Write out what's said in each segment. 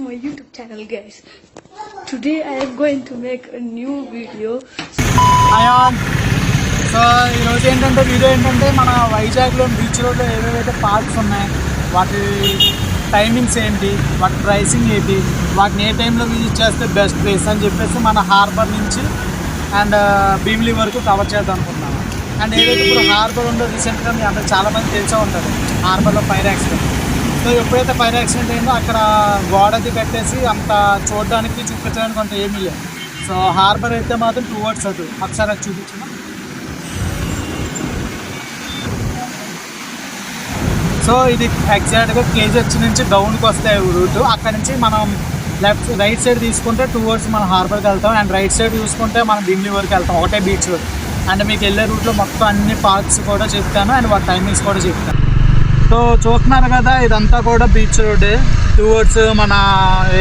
my YouTube channel, guys. Today I am going to make a new video. So ఈరోజు ఏంటంటే video ఏంటంటే మన వైజాగ్లో బీచ్ రోడ్లో ఏవేవైతే పార్క్స్ ఉన్నాయి వాటి టైమింగ్స్ ఏంటి, వాటి ప్రైసింగ్ ఏంటి, వాటిని ఏ టైంలో విజిట్ చేస్తే బెస్ట్ ప్లేస్ అని చెప్పేసి మన హార్బర్ నుంచి అండ్ భీమిలి వరకు కవర్ చేద్దాం అనుకుంటున్నాను. అండ్ ఏదైతే ఇప్పుడు హార్బర్ ఉందో రీసెంట్గా మీ అందరూ చాలామంది తెలిసే ఉంటుంది హార్బర్లో ఫైర్ యాక్సిడెంట్. సో ఎప్పుడైతే ఫైర్ యాక్సిడెంట్ అయిందో అక్కడ గోడది కట్టేసి అంత చూడడానికి చూపించడానికి అంత ఏమీ లేదు. సో హార్బర్ అయితే మాత్రం టువర్డ్స్ అది ఒకసారి అది చూపించిన. సో ఇది ఎగ్జాక్ట్గా కేజీహెచ్ నుంచి డౌన్కి వస్తాయి రూట్. అక్కడ నుంచి మనం రైట్ సైడ్ తీసుకుంటే టువర్డ్స్ మన హార్బర్కి వెళ్తాం. అండ్ రైట్ సైడ్ చూసుకుంటే మనం భీమిలి వరకు వెళ్తాం, ఒకటే బీచ్ రోడ్. అండ్ మీకు వెళ్ళే రూట్లో మొత్తం అన్ని పార్క్స్ కూడా చెప్తాను అండ్ వాటి టైమింగ్స్ కూడా చెప్తాను. సో చూస్తున్నారు కదా, ఇదంతా కూడా బీచ్ రోడ్డే టువర్డ్స్ మన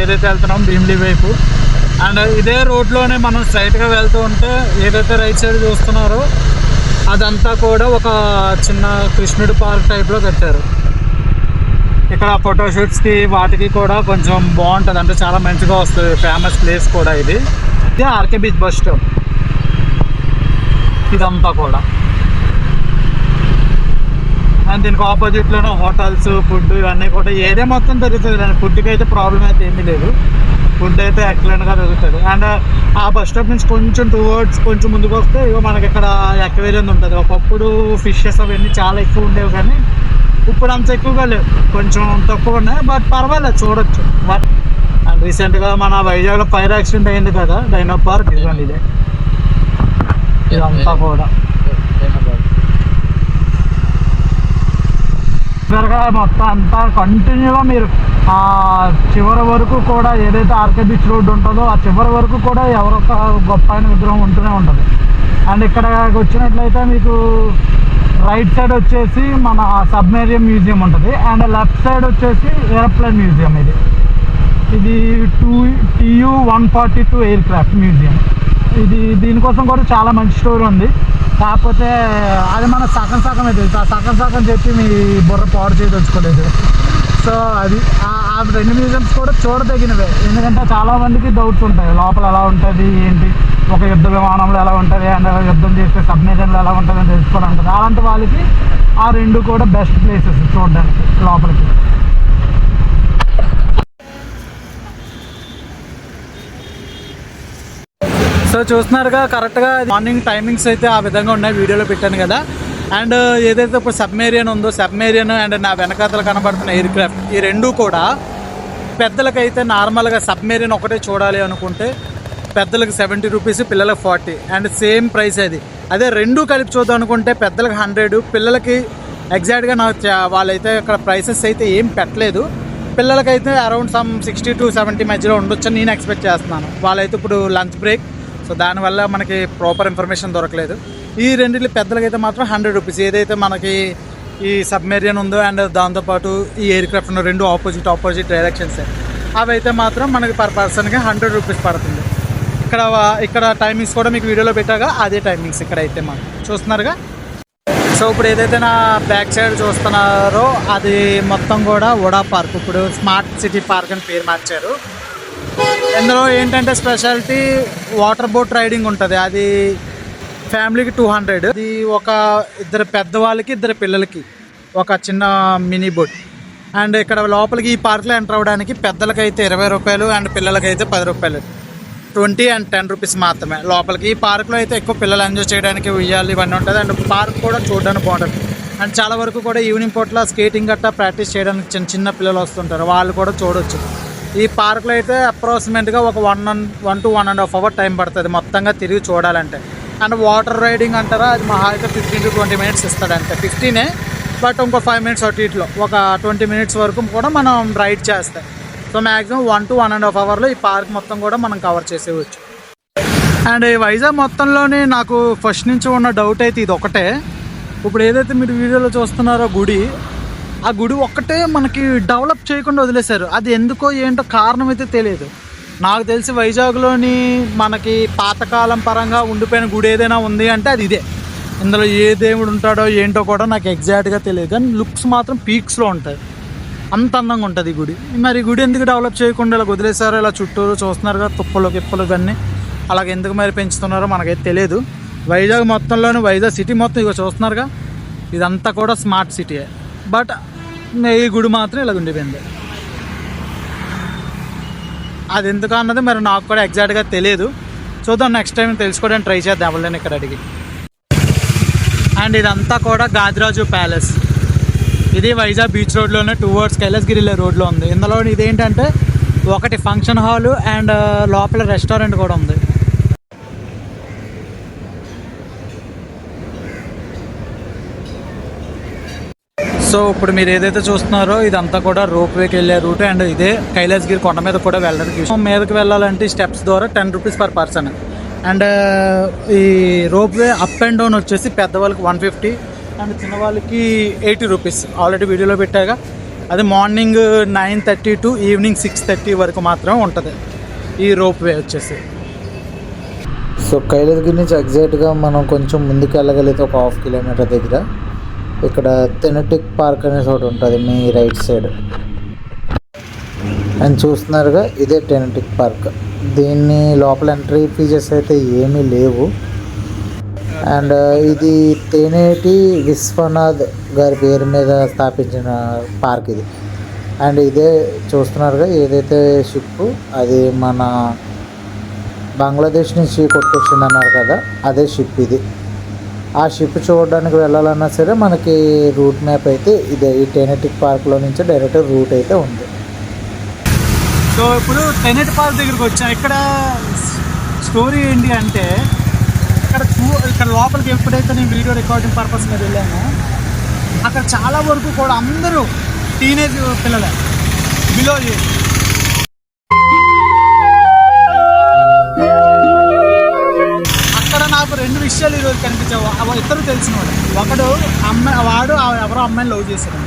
ఏదైతే వెళ్తున్నాం భీమిలి వైపు. అండ్ ఇదే రోడ్లోనే మనం స్ట్రైట్గా వెళ్తూ ఉంటే ఏదైతే రైట్ సైడ్ చూస్తున్నారో అదంతా కూడా ఒక చిన్న కృష్ణుడి పార్క్ టైప్లో కట్టారు. ఇక్కడ ఫోటోషూట్స్కి వాటికి కూడా కొంచెం బాగుంటుంది, అంటే చాలా మంచిగా వస్తుంది. ఫేమస్ ప్లేస్ కూడా ఇది ఆర్కే బీచ్ బస్ స్టాప్. ఇదంతా కూడా అండ్ దీనికి ఆపోజిట్లోనే హోటల్స్, ఫుడ్ ఇవన్నీ కూడా ఏరియా మొత్తం దొరుకుతుంది. దాని ఫుడ్కి అయితే ప్రాబ్లం అయితే ఏమీ లేదు, ఫుడ్ అయితే ఎక్సలెంట్గా దొరుకుతుంది. అండ్ ఆ బస్ స్టాప్ నుంచి కొంచెం టువర్డ్స్ కొంచెం ముందుకు వస్తే ఇక మనకి ఇక్కడ ఎక్వేరియం ఉంటుంది. ఒకప్పుడు ఫిషెస్ అవన్నీ చాలా ఎక్కువ ఉండేవి, కానీ ఇప్పుడు అంత ఎక్కువగా లేవు, కొంచెం తక్కువ ఉన్నాయి. బట్ పర్వాలేదు, చూడొచ్చు. అండ్ రీసెంట్గా మన వైజాగ్లో ఫైర్ యాక్సిడెంట్ అయింది కదా, డైనో పార్క్. ఇదిగోండి ఇదే, ఇదంతా కూడా మొత్తం అంతా కంటిన్యూగా మీరు ఆ చివరి వరకు కూడా ఏదైతే ఆర్కే బీచ్ రోడ్డు ఉంటుందో ఆ చివరి వరకు కూడా ఎవరొక గొప్ప ఆయన విగ్రహం ఉంటూనే ఉంటుంది. అండ్ ఇక్కడ వచ్చినట్లయితే మీకు రైట్ సైడ్ వచ్చేసి మన సబ్మెరీన్ మ్యూజియం ఉంటుంది. అండ్ లెఫ్ట్ సైడ్ వచ్చేసి ఏరోప్లేన్ మ్యూజియం. ఇది TU-142 ఎయిర్ క్రాఫ్ట్ మ్యూజియం. దీనికోసం కూడా చాలా మంచి స్టోరీ ఉంది, కాకపోతే అది మన సగం అయితే సగం చెప్పి మీ బుర్ర పాడు చేయదలుచుకోలేదు. సో అది ఆ రెండు మ్యూజియంస్ కూడా చూడదగినవే, ఎందుకంటే చాలామందికి డౌట్స్ ఉంటాయి లోపల ఎలా ఉంటుంది ఏంటి, ఒక యుద్ధ విమానంలో ఎలా ఉంటుంది అండ్ యుద్ధం చేసే సబ్మెరీన్లో ఎలా ఉంటుంది అని తెలుసుకోవడానికి. అలాంటి వాళ్ళకి ఆ రెండు కూడా బెస్ట్ ప్లేసెస్ చూడడానికి లోపలికి. సో చూస్తున్నారుగా, కరెక్ట్గా మార్నింగ్ టైమింగ్స్ అయితే ఆ విధంగా ఉన్నాయి, వీడియోలో పెట్టాను కదా. అండ్ ఏదైతే ఇప్పుడు సబ్మెరీన్ ఉందో, సబ్మెరీన్ అండ్ నా వెనకాతలు కనబడుతున్న ఎయిర్ క్రాఫ్ట్, ఈ రెండు కూడా పెద్దలకైతే నార్మల్గా సబ్మెరీన్ ఒకటే చూడాలి అనుకుంటే పెద్దలకు 70 రూపీస్, పిల్లలకు 40. అండ్ సేమ్ ప్రైస్ అది. అదే రెండు కలిపి చూద్దాం అనుకుంటే పెద్దలకు 100, పిల్లలకి ఎగ్జాక్ట్గా నాకు వాళ్ళైతే అక్కడ ప్రైసెస్ అయితే ఏం పెట్టలేదు. పిల్లలకైతే అరౌండ్ 60 to 70 మధ్యలో ఉండొచ్చని నేను ఎక్స్పెక్ట్ చేస్తున్నాను. వాళ్ళైతే ఇప్పుడు లంచ్ బ్రేక్, సో దానివల్ల మనకి ప్రాపర్ ఇన్ఫర్మేషన్ దొరకలేదు. ఈ రెండింటి పెద్దలకైతే మాత్రం 100 రూపీస్. ఏదైతే మనకి ఈ సబ్మెరీన్ ఉందో అండ్ దాంతోపాటు ఈ ఎయిర్ క్రాఫ్ట్ ఉన్న రెండు ఆపోజిట్ డైరెక్షన్స్, అవి అయితే మాత్రం మనకి పర్ పర్సన్కి 100 రూపీస్ పడుతుంది. ఇక్కడ టైమింగ్స్ కూడా మీకు వీడియోలో పెట్టాగా అదే టైమింగ్స్ ఇక్కడ అయితే మనం చూస్తున్నారుగా. సో ఇప్పుడు ఏదైతే నా బ్యాక్ సైడ్ చూస్తున్నారో అది మొత్తం కూడా వుడా పార్క్. ఇప్పుడు స్మార్ట్ సిటీ పార్క్ అని పేరు మార్చారు. ఇందులో ఏంటంటే స్పెషాలిటీ వాటర్ బోట్ రైడింగ్ ఉంటుంది. అది ఫ్యామిలీకి 200. అది ఒక ఇద్దరు పెద్దవాళ్ళకి, ఇద్దరు పిల్లలకి ఒక చిన్న మినీ బోట్. అండ్ ఇక్కడ లోపలికి ఈ పార్క్లో ఎంటర్ అవ్వడానికి పెద్దలకైతే 20 రూపాయలు అండ్ పిల్లలకైతే 10 రూపాయలు, 20 and 10 రూపీస్ మాత్రమే లోపలికి. ఈ పార్క్లో అయితే ఎక్కువ పిల్లలు ఎంజాయ్ చేయడానికి ఉయ్యాలి ఇవన్నీ ఉంటుంది. అండ్ పార్క్ కూడా చూడడానికి బాగుంటుంది. అండ్ చాలా వరకు కూడా ఈవినింగ్ పూట్ల స్కేటింగ్ గట్టా ప్రాక్టీస్ చేయడానికి చిన్న పిల్లలు వస్తుంటారు, వాళ్ళు కూడా చూడవచ్చు. ఈ పార్క్లో అయితే అప్రాక్సిమేట్గా ఒక 1 to 1.5 hour టైం పడుతుంది మొత్తంగా తిరిగి చూడాలంటే. అండ్ వాటర్ రైడింగ్ అంటారా, అది మహా అయితే 15 to 20 minutes ఇస్తాడంటే. 15, బట్ ఇంకో 5 minutes అటు ఇట్లో ఒక 20 minutes వరకు కూడా మనం రైడ్ చేస్తాం. సో మ్యాక్సిమం 1 to 1.5 hourలో ఈ పార్క్ మొత్తం కూడా మనం కవర్ చేసేవచ్చు. అండ్ ఈ వైజాగ్ మొత్తంలోనే నాకు ఫస్ట్ నుంచి ఉన్న డౌట్ అయితే ఇది ఒకటే. ఇప్పుడు ఏదైతే మీరు వీడియోలో చూస్తున్నారో గుడి, ఆ గుడి ఒక్కటే మనకి డెవలప్ చేయకుండా వదిలేశారు. అది ఎందుకో ఏంటో కారణం అయితే తెలియదు. నాకు తెలిసి వైజాగ్లోని మనకి పాతకాలం పరంగా ఉండిపోయిన గుడి ఏదైనా ఉంది అంటే అది ఇదే. ఇందులో ఏ దేవుడు ఉంటాడో ఏంటో కూడా నాకు ఎగ్జాక్ట్గా తెలియదు, కానీ లుక్స్ మాత్రం పీక్స్లో ఉంటాయి. అంత అందంగా ఉంటుంది ఈ గుడి. మరి ఈ గుడి ఎందుకు డెవలప్ చేయకుండా ఇలా వదిలేసారో, ఇలా చుట్టూరు చూస్తున్నారు కదా తుప్పలు గిప్పలు ఇవన్నీ అలాగే ఎందుకు మరి పెంచుతున్నారో మనకైతే తెలియదు. వైజాగ్ మొత్తంలోనే వైజాగ్ సిటీ మొత్తం ఇక చూస్తున్నారుగా ఇదంతా కూడా స్మార్ట్ సిటీయే. బట్ ఈ గుడి మాత్రం ఇలా ఉండిపోయింది. అది ఎందుకు అన్నది మరి నాకు కూడా ఎగ్జాక్ట్గా తెలియదు. చూద్దాం, నెక్స్ట్ టైం తెలుసుకోవడానికి ట్రై చేద్దాం ఎవరైనా ఇక్కడ అడిగి. అండ్ ఇదంతా కూడా గాదిరాజు ప్యాలెస్. ఇది వైజాగ్ బీచ్ రోడ్లోనే టువర్డ్స్ కైలాసగిరి రోడ్లో ఉంది. ఇందులో ఇదేంటంటే ఒకటి ఫంక్షన్ హాలు అండ్ లోపల రెస్టారెంట్ కూడా ఉంది. సో ఇప్పుడు మీరు ఏదైతే చూస్తున్నారో ఇదంతా కూడా రోప్ వేకి వెళ్ళే రూట్. అండ్ ఇదే కైలాసగిరి కొండ మీద కూడా వెళ్ళడానికి మీదకి వెళ్ళాలంటే స్టెప్స్ ద్వారా 10 రూపీస్ పర్ పర్సన్. అండ్ ఈ rope way up and down వచ్చేసి పెద్దవాళ్ళకి 150 అండ్ చిన్నవాళ్ళకి 80 రూపీస్. ఆల్రెడీ వీడియోలో పెట్టాగా. అది మార్నింగ్ 9:30 టు ఈవినింగ్ 6:30 వరకు మాత్రమే ఉంటుంది ఈ రోప్ వే వచ్చేసి. సో కైలాసగిరి నుంచి ఎగ్జాక్ట్గా మనం కొంచెం ముందుకు వెళ్ళగలిగితే ఒక 1/2 కిలోమీటర్ దగ్గర ఇక్కడ థెనటిక్ పార్క్ అనేసి ఒకటి ఉంటుంది మీ రైట్ సైడ్. అండ్ చూస్తున్నారుగా ఇదే థెనటిక్ పార్క్. దీన్ని లోపల ఎంట్రీ ఫీజెస్ అయితే ఏమీ లేవు. అండ్ ఇది తేనేటి విశ్వనాథ్ గారి పేరు మీద స్థాపించిన పార్క్ ఇది. అండ్ ఇదే చూస్తున్నారుగా ఏదైతే షిప్ అది మన బంగ్లాదేశ్ నుంచి కొట్టుకొచ్చింది అన్నారు కదా, అదే షిప్ ఇది. ఆ షిప్ చూడడానికి వెళ్ళాలన్నా సరే మనకి రూట్ మ్యాప్ అయితే ఇదే ఈ టెనెటిక్ పార్క్లో నుంచి డైరెక్ట్ రూట్ అయితే ఉంది. సో ఇప్పుడు టెనెట్ పార్క్ దగ్గరికి వచ్చాం. ఇక్కడ స్టోరీ ఏంటి అంటే ఇక్కడ లోపలికి ఎప్పుడైతే నేను వీడియో రికార్డింగ్ పర్పస్ మీద వెళ్ళాను అక్కడ చాలా వరకు కూడా అందరూ టీనేజ్ పిల్లలే, బిలో ఏజ్. అక్కడ నాకు 2 విషయాలు ఈరోజు కనిపించావు. ఇద్దరు తెలిసిన వాడు వాడు ఎవరో అమ్మాయిని లవ్ చేశాడు.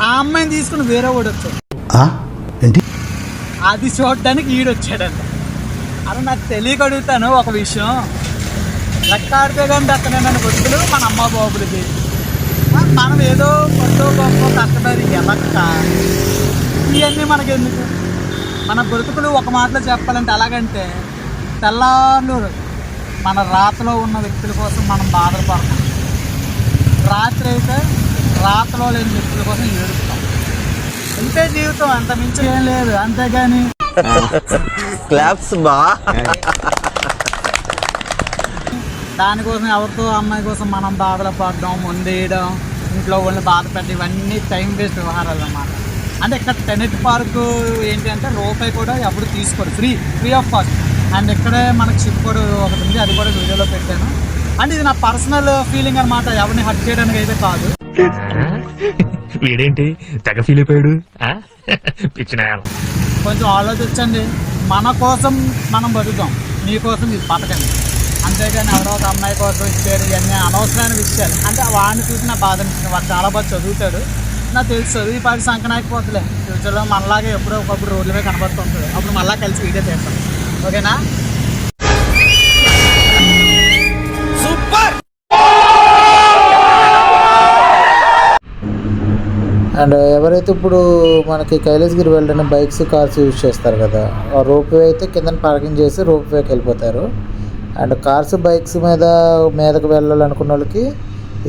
ఆ అమ్మాయిని తీసుకుని వేరే వాడు వచ్చాడు. అది చూడడానికి ఈడొచ్చాడంట. అలా నాకు తెలియక అడుగుతాను ఒక విషయం. లెక్క ఆడితే కానీ అక్కడ నన్ను బతుకులు మన అమ్మ బాబులకి మనం ఏదో కొత్త గొప్ప కష్టపడి ఎలక్క ఇవన్నీ మనకెందుకు? మన బ్రతుకులు ఒక మాటలో చెప్పాలంటే ఎలాగంటే తెల్లార్లు మన రాతలో ఉన్న వ్యక్తుల కోసం మనం బాధలు పడతాం. రాత్రి అయితే రాతలో లేని వ్యక్తుల కోసం ఏడుస్తాం. ఇంతే జీవితం, అంత మించి ఏం లేదు. అంతేగాని క్లాప్స్ బా దానికోసం ఎవరితో అమ్మాయి కోసం మనం బాధలు పడడం, ముందేయడం, ఇంట్లో వాళ్ళని బాధ పెట్టడం ఇవన్నీ టైం వేస్ట్ వ్యవహారాలు అన్నమాట. అంటే ఇక్కడ టెనెట్ పార్క్ ఏంటి అంటే రూపాయి కూడా ఎప్పుడు తీసుకోరు, ఫ్రీ ఆఫ్ కాస్ట్. అండ్ ఇక్కడే మనకి షిప్ కూడా ఒకటి ఉంది, అది కూడా వీడియోలో పెట్టాను. అంటే ఇది నా పర్సనల్ ఫీలింగ్ అనమాట, ఎవరిని హర్ట్ చేయడానికి అయితే కాదు. వీడేంటి తెగ ఫీల్ అయిపోయాడు. కొంచెం ఆలోచించండి. మన కోసం మనం బతుకుతాం, మీకోసం ఇది బతకండి. అంతేగాని ఎవరో ఒక అమ్మాయి కోసం ఇచ్చారు ఇవన్నీ అనవసరమైన విషయాలు. అంటే వాడిని చూసి నా బాధ అనిపిస్తుంది. వాడు చాలా బాగా చదువుతాడు, నాకు తెలుసు. చదువు పాటి సంకనాకపోతలే ఫ్యూచర్లో మనలాగే ఎప్పుడో ఒకప్పుడు రోడ్ల మీద కనబడుతుంటాడు. అప్పుడు మళ్ళీ కలిసి వీడియో చేస్తాం. ఓకేనా? అండ్ ఎవరైతే ఇప్పుడు మనకి కైలాసగిరి వెళ్ళడానికి బైక్స్ కార్స్ యూజ్ చేస్తారు కదా, ఆ రోప్ వే అయితే కింద పార్కింగ్ చేసి రోప్ వేకి వెళ్ళిపోతారు. అండ్ కార్స్ బైక్స్ మీదకి వెళ్ళాలనుకున్న వాళ్ళకి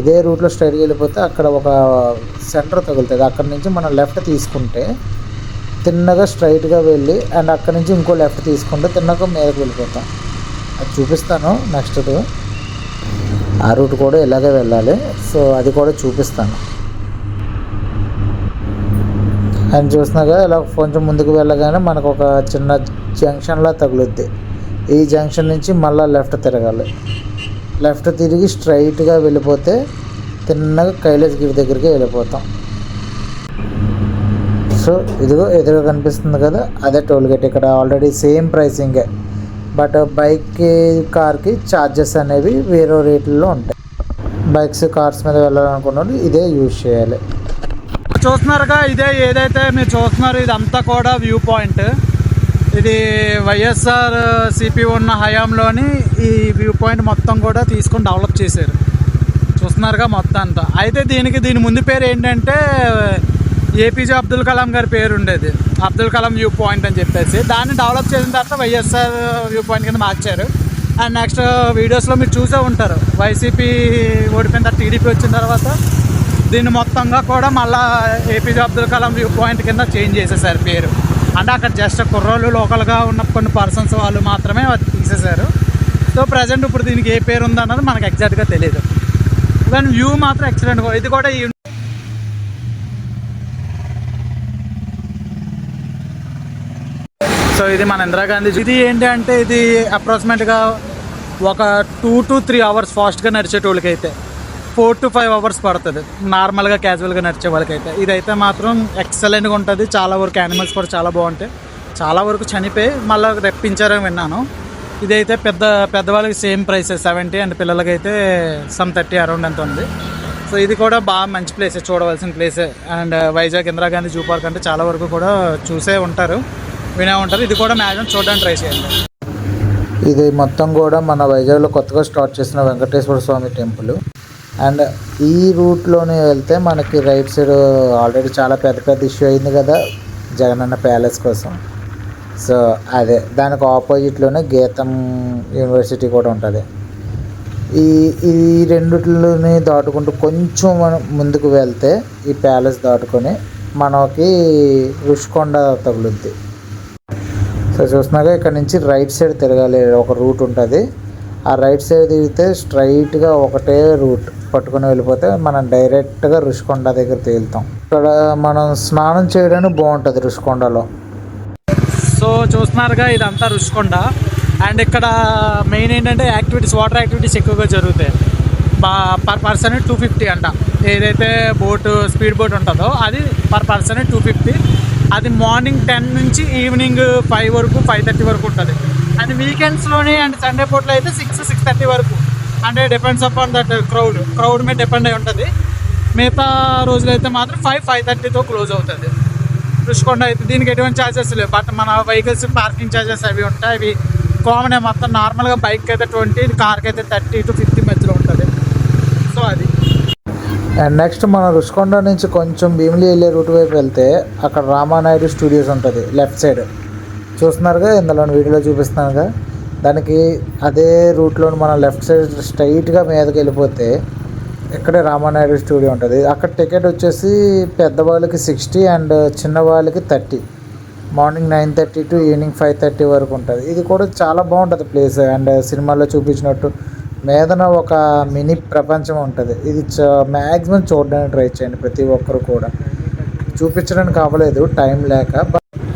ఇదే రూట్లో స్ట్రైట్గా వెళ్ళిపోతే అక్కడ ఒక సెంటర్ తగులుతుంది. అక్కడ నుంచి మనం లెఫ్ట్ తీసుకుంటే తిన్నగా స్ట్రైట్గా వెళ్ళి అండ్ అక్కడ నుంచి ఇంకో లెఫ్ట్ తీసుకుంటే తిన్నగా మీదకి వెళ్ళిపోతాం. అది చూపిస్తాను నెక్స్ట్. ఆ రూట్ కూడా ఇలాగే వెళ్ళాలి, సో అది కూడా చూపిస్తాను. అండ్ చూసినాక ఇలా కొంచెం ముందుకు వెళ్ళగానే మనకు ఒక చిన్న జంక్షన్లా తగులుద్ది. ఈ జంక్షన్ నుంచి మళ్ళీ లెఫ్ట్ తిరగాలి. లెఫ్ట్ తిరిగి స్ట్రైట్గా వెళ్ళిపోతే తిన్నగా కైలాసగిరి దగ్గరికి వెళ్ళిపోతాం. సో ఇదిగో ఎదురుగా కనిపిస్తుంది కదా, అదే టోల్గేట్. ఇక్కడ ఆల్రెడీ సేమ్ ప్రైసింగే, బట్ బైక్కి కార్కి ఛార్జెస్ అనేవి వేరే రేట్లలో ఉంటాయి. బైక్స్ కార్స్ మీద వెళ్ళాలనుకున్న వాళ్ళు ఇదే యూజ్ చేయాలి. చూస్తున్నారుగా ఇదే ఏదైతే మీరు చూస్తున్నారు ఇదంతా కూడా వ్యూ పాయింట్. ఇది వైఎస్ఆర్ సిపి ఉన్న హయాంలోని ఈ వ్యూ పాయింట్ మొత్తం కూడా తీసుకొని డెవలప్ చేశారు. చూస్తున్నారుగా మొత్తం అంతా. అయితే దీని ముందు పేరు ఏంటంటే ఏపీజే అబ్దుల్ కలాం గారి పేరు ఉండేది, అబ్దుల్ కలాం వ్యూ పాయింట్ అని చెప్పేసి. దాన్ని డెవలప్ చేసిన తర్వాత వైఎస్ఆర్ వ్యూ పాయింట్ కింద మార్చారు. అండ్ నెక్స్ట్ వీడియోస్లో మీరు చూసే ఉంటారు, వైసీపీ ఓడిపోయిన తర్వాత టీడీపీ వచ్చిన తర్వాత దీన్ని మొత్తంగా కూడా మళ్ళీ APJ Abdul Kalam view point కింద చేంజ్ చేసేసారు పేరు. అంటే అక్కడ జస్ట్ కుర్రోళ్ళు లోకల్గా ఉన్న కొన్ని పర్సన్స్ వాళ్ళు మాత్రమే తీసేశారు. సో ప్రజెంట్ ఇప్పుడు దీనికి ఏ పేరు ఉందన్నది మనకు ఎగ్జాక్ట్గా తెలియదు, కానీ వ్యూ మాత్రం ఎక్సలెంట్. ఇది కూడా సో ఇది మన ఇందిరాగాంధీ. ఇది ఏంటి అంటే ఇది అప్రాక్సిమేట్గా ఒక 2 to 3 hours ఫాస్ట్గా నడిచేటోళ్ళకి అయితే 4 to 5 hours పడుతుంది, నార్మల్గా క్యాజువల్గా నడిచే వాళ్ళకైతే. ఇదైతే మాత్రం ఎక్సలెంట్గా ఉంటుంది. చాలా వరకు యానిమల్స్ కూడా చాలా బాగుంటాయి, చాలా వరకు చనిపోయి మళ్ళీ రెప్పించారని విన్నాను. ఇదైతే పెద్దవాళ్ళకి సేమ్ ప్రైస్ 70 అండ్ పిల్లలకైతే some 30 అరౌండ్ ఎంత ఉంది. సో ఇది కూడా బాగా మంచి ప్లేసే, చూడవలసిన ప్లేసే. And Vizag Indira Gandhi zoo park అంటే చాలా వరకు కూడా చూసే ఉంటారు, వినే ఉంటారు. ఇది కూడా మ్యాక్సిమం చూడడానికి ట్రై చేయండి. ఇది మొత్తం కూడా మన వైజాగ్లో కొత్తగా స్టార్ట్ చేసిన వెంకటేశ్వర స్వామి టెంపుల్. అండ్ ఈ రూట్లోనే వెళ్తే మనకి రైట్ సైడ్ ఆల్రెడీ చాలా పెద్ద ఇష్యూ అయింది కదా జగనన్న ప్యాలెస్ కోసం. సో అదే దానికి ఆపోజిట్లోనే గీతం యూనివర్సిటీ కూడా ఉంటుంది. ఈ రెండిట్లని దాటుకుంటూ కొంచెం మనం ముందుకు వెళ్తే ఈ ప్యాలెస్ దాటుకొని మనకి రుషికొండ తగులుద్ది. సో చూస్తున్నాగా ఇక్కడ నుంచి రైట్ సైడ్ తిరగాలి, ఒక రూట్ ఉంటుంది. ఆ రైట్ సైడ్ తిరిగితే స్ట్రైట్గా ఒకటే రూట్ పట్టుకొని వెళ్ళిపోతే మనం డైరెక్ట్గా రుషికొండ దగ్గర తేలుతాం. ఇక్కడ మనం స్నానం చేయడానికి బాగుంటుంది రుషికొండలో. సో చూస్తున్నారుగా ఇదంతా రుషికొండ. అండ్ ఇక్కడ మెయిన్ ఏంటంటే యాక్టివిటీస్, వాటర్ యాక్టివిటీస్ ఎక్కువగా జరుగుతాయి. పర్ పర్సన్ 250 అంట. ఏదైతే స్పీడ్ బోట్ ఉంటుందో అది పర్ పర్సన్ 250. అది మార్నింగ్ 10 నుంచి ఈవినింగ్ 5 వరకు, 5:30 వరకు ఉంటుంది. అది వీకెండ్స్లోనే అండ్ సండే పూటలో అయితే 6-6:30 వరకు. అంటే డిపెండ్స్ అపాన్ దట్ క్రౌడ్ మీద డిపెండ్ అయి ఉంటుంది. మిగతా రోజులైతే మాత్రం 5-5:30తో క్లోజ్ అవుతుంది రుషికొండ అయితే. దీనికి ఎటువంటి ఛార్జెస్ లేవు, బట్ మన వెహికల్స్ పార్కింగ్ ఛార్జెస్ అవి ఉంటాయి. అవి కామన్ మొత్తం. నార్మల్గా బైక్ అయితే 20, కార్కి అయితే 30 to 50 మధ్యలో ఉంటుంది. సో అది. అండ్ నెక్స్ట్ మనం రుషికొండ నుంచి కొంచెం భీమిలి వెళ్ళే రూట్ వైపు వెళ్తే అక్కడ రామానాయుడు స్టూడియోస్ ఉంటుంది లెఫ్ట్ సైడ్. చూస్తున్నారుగా, ఇందులో వీడియోలో చూపిస్తున్నానుగా. దానికి అదే రూట్లో మనం లెఫ్ట్ సైడ్ స్ట్రైట్గా మీదకి వెళ్ళిపోతే ఇక్కడే రామానాయుడు స్టూడియో ఉంటుంది. అక్కడ టికెట్ వచ్చేసి పెద్దవాళ్ళకి 60 అండ్ చిన్నవాళ్ళకి 30. మార్నింగ్ 9:30 to ఈవినింగ్ 5:30 వరకు ఉంటుంది. ఇది కూడా చాలా బాగుంటుంది ప్లేస్. అండ్ సినిమాల్లో చూపించినట్టు మీదన ఒక మినీ ప్రపంచం ఉంటుంది. ఇది మ్యాక్సిమం చూడడానికి ట్రై చేయండి ప్రతి ఒక్కరు కూడా. చూపించడానికి అవ్వలేదు టైం లేక.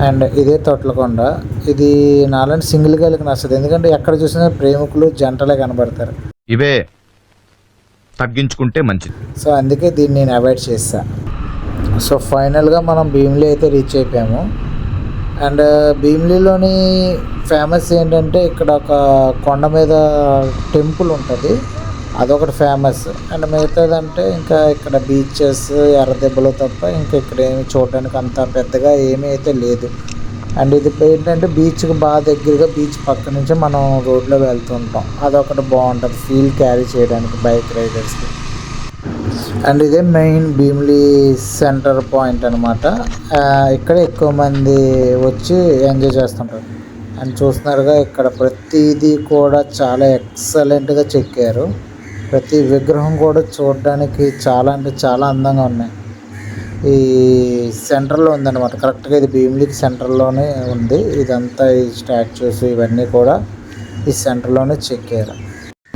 అండ్ ఇదే తొట్లకొండ. ఇది నాలాంటి సింగిల్ గర్ల్కి నచ్చదు, ఎందుకంటే ఎక్కడ చూసినా ప్రేమికులు జంటలే కనబడతారు. ఇవే తగ్గించుకుంటే మంచిది. సో అందుకే దీన్ని నేను అవాయిడ్ చేస్తా. సో ఫైనల్గా మనం భీమిలి అయితే రీచ్ అయిపోయాము. అండ్ భీమిలిలోని ఫేమస్ ఏంటంటే ఇక్కడ ఒక కొండ మీద టెంపుల్ ఉంటుంది, అదొకటి ఫేమస్. అండ్ మిగతాదంటే ఇంకా ఇక్కడ బీచెస్, ఎర్రదెబ్బలు తప్ప ఇంకా ఇక్కడ ఏమి చూడడానికి అంత పెద్దగా ఏమీ అయితే లేదు. అండ్ ఇది ఏంటంటే బీచ్కి బాగా దగ్గరగా, బీచ్ పక్క నుంచే మనం రోడ్లో వెళ్తుంటాం. అదొకటి బాగుంటుంది ఫీల్ క్యారీ చేయడానికి బైక్ రైడర్స్కి. అండ్ ఇదే మెయిన్ భీమిలి సెంటర్ పాయింట్ అనమాట. ఇక్కడ ఎక్కువ మంది వచ్చి ఎంజాయ్ చేస్తుంటారు. అండ్ చూస్తున్నారుగా ఇక్కడ ప్రతిదీ కూడా చాలా ఎక్సలెంట్గా చెక్కారు. ప్రతి విగ్రహం కూడా చూడడానికి చాలా అంటే చాలా అందంగా ఉన్నాయి. ఈ సెంటర్లో ఉందన్నమాట, కరెక్ట్గా ఇది భీమిలికి సెంటర్లోనే ఉంది. ఇదంతా ఈ స్టాచ్యూస్ ఇవన్నీ కూడా ఈ సెంటర్లోనే చెక్కారు.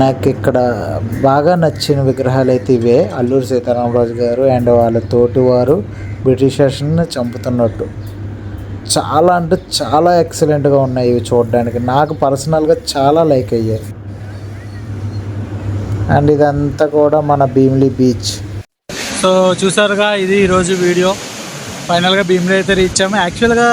నాకు ఇక్కడ బాగా నచ్చిన విగ్రహాలు అయితే ఇవే. అల్లూరి సీతారామరాజు గారు అండ్ వాళ్ళ తోటివారు బ్రిటిషర్స్ని చంపుతున్నట్టు చాలా అంటే చాలా ఎక్సలెంట్గా ఉన్నాయి ఇవి చూడడానికి. నాకు పర్సనల్గా చాలా లైక్ అయ్యాయి. అండ్ ఇదంతా కూడా మన భీమిలి బీచ్. సో చూసారుగా, ఇది ఈరోజు వీడియో. ఫైనల్గా భీమిలి అయితే రీచ్ అయ్యాము. యాక్చువల్గా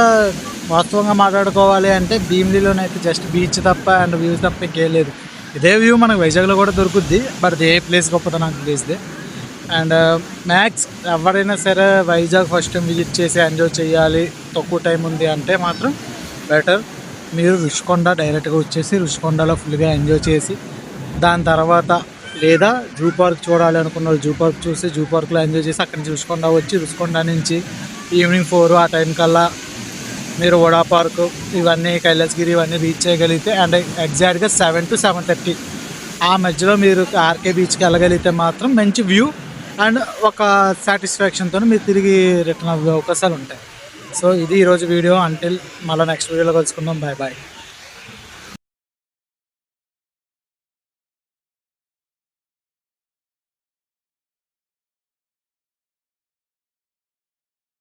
వాస్తవంగా మాట్లాడుకోవాలి అంటే భీమిలిలోనైతే జస్ట్ బీచ్ తప్ప అండ్ వ్యూస్ తప్ప ఇంకేం లేదు. ఇదే వ్యూ మనకు వైజాగ్లో కూడా దొరుకుద్ది, బట్ ఏ ప్లేస్ గొప్పదో నాకు ప్లేస్దే. అండ్ మ్యాక్స్ ఎవరైనా సరే వైజాగ్ ఫస్ట్ టైం విజిట్ చేసి ఎంజాయ్ చేయాలి, తక్కువ టైం ఉంది అంటే మాత్రం బెటర్ మీరు రుషికొండ డైరెక్ట్గా వచ్చేసి రుషికొండలో ఫుల్గా ఎంజాయ్ చేసి దాని తర్వాత లేదా జూ పార్క్ చూడాలి అనుకున్న వాళ్ళు జూ పార్క్ చూసి జూ పార్క్లో ఎంజాయ్ చేసి అక్కడి నుంచి రుషికొండ వచ్చి రుషికొండ నుంచి ఈవినింగ్ 4 ఆ టైం కల్లా మీరు ఓడా పార్క్ ఇవన్నీ కైలాసగిరి ఇవన్నీ రీచ్ చేయగలిగితే అండ్ ఎగ్జాక్ట్గా 7 to 7:30 ఆ మధ్యలో మీరు ఆర్కే బీచ్కి వెళ్ళగలిగితే మాత్రం మంచి వ్యూ అండ్ ఒక సాటిస్ఫాక్షన్తో మీరు తిరిగి రిటర్న్ అవ్వే అవకాశాలు ఉంటాయి. సో ఇది ఈరోజు వీడియో. అంటిల్ మళ్ళీ నెక్స్ట్ వీడియోలో కలుసుకుందాం. Bye bye.